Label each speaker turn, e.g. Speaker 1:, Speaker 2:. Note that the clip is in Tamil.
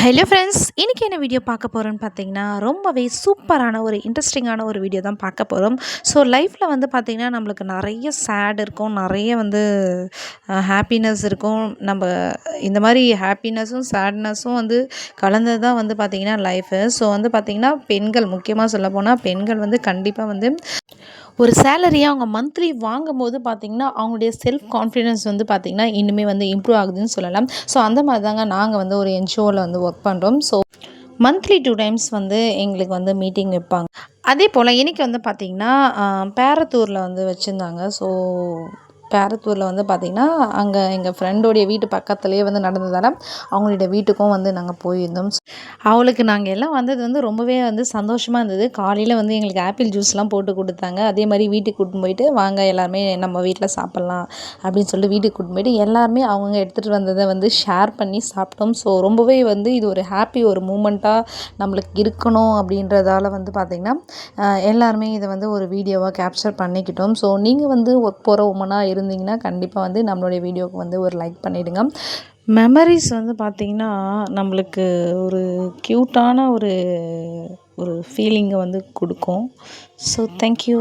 Speaker 1: ஹலோ ஃப்ரெண்ட்ஸ், இன்றைக்கி என்ன வீடியோ பார்க்க போகிறோன்னு பார்த்தீங்கன்னா, ரொம்பவே சூப்பரான ஒரு இன்ட்ரெஸ்டிங்கான ஒரு வீடியோ தான் பார்க்க போகிறோம். ஸோ லைஃப்பில் வந்து பார்த்திங்கன்னா நம்மளுக்கு நிறைய சேட் இருக்கும், நிறைய வந்து ஹாப்பினஸ் இருக்கும். நம்ம இந்த மாதிரி ஹாப்பினஸும் சேட்னஸும் வந்து கலந்தது தான் வந்து பார்த்திங்கன்னா லைஃபு. ஸோ வந்து பார்த்திங்கன்னா பெண்கள், முக்கியமாக சொல்லப்போனால் பெண்கள் வந்து கண்டிப்பாக வந்து ஒரு சேலரியை அவங்க மந்த்லி வாங்கும்போது பார்த்திங்கன்னா அவங்களுடைய செல்ஃப் கான்ஃபிடென்ஸ் வந்து பார்த்திங்கன்னா இன்னுமே வந்து இம்ப்ரூவ் ஆகுதுன்னு சொல்லலாம். ஸோ அந்த மாதிரி தாங்க நாங்கள் வந்து ஒரு என்ஜிஓவில் வந்து ஒர்க் பண்ணுறோம். ஸோ மந்த்லி 2 டைம்ஸ் வந்து எங்களுக்கு வந்து மீட்டிங் வைப்பாங்க. அதே போல் இன்றைக்கி வந்து பார்த்திங்கன்னா பேரத்தூரில் வந்து வச்சுருந்தாங்க. ஸோ பேரத்தூரில் வந்து பார்த்திங்கன்னா அங்கே எங்கள் ஃப்ரெண்டோடைய வீட்டு பக்கத்துலேயே வந்து நடந்ததால் அவங்களுடைய வீட்டுக்கும் வந்து நாங்கள் போயிருந்தோம். அவளுக்கு நாங்கள் எல்லாம் வந்தது வந்து ரொம்பவே வந்து சந்தோஷமாக இருந்தது. காலையில் வந்து எங்களுக்கு ஆப்பிள் ஜூஸ்லாம் போட்டு கொடுத்தாங்க. அதே மாதிரி வீட்டுக்கு கூட்டின்னு போயிட்டு வாங்க எல்லாருமே நம்ம வீட்டில் சாப்பிட்லாம் அப்படின்னு சொல்லிட்டு வீட்டுக்கு கூட்டின்னு போயிட்டு எல்லாருமே அவங்க எடுத்துகிட்டு வந்ததை வந்து ஷேர் பண்ணி சாப்பிட்டோம். ஸோ ரொம்பவே வந்து இது ஒரு ஹாப்பி ஒரு மூமெண்ட்டாக நம்மளுக்கு இருக்கணும் அப்படின்றதால வந்து பார்த்திங்கன்னா எல்லாருமே இதை வந்து ஒரு வீடியோவாக கேப்சர் பண்ணிக்கிட்டோம். ஸோ நீங்கள் வந்து ஒர்க் போகிற உமனாக இருந்தீங்கன்னா கண்டிப்பாக வந்து நம்மளுடைய வீடியோவுக்கு வந்து ஒரு லைக் பண்ணிவிடுங்க. மெமரிஸ் வந்து பார்த்திங்கன்னா நம்மளுக்கு ஒரு க்யூட்டான ஒரு ஒரு ஃபீலிங்கை வந்து கொடுக்கும். So thank you.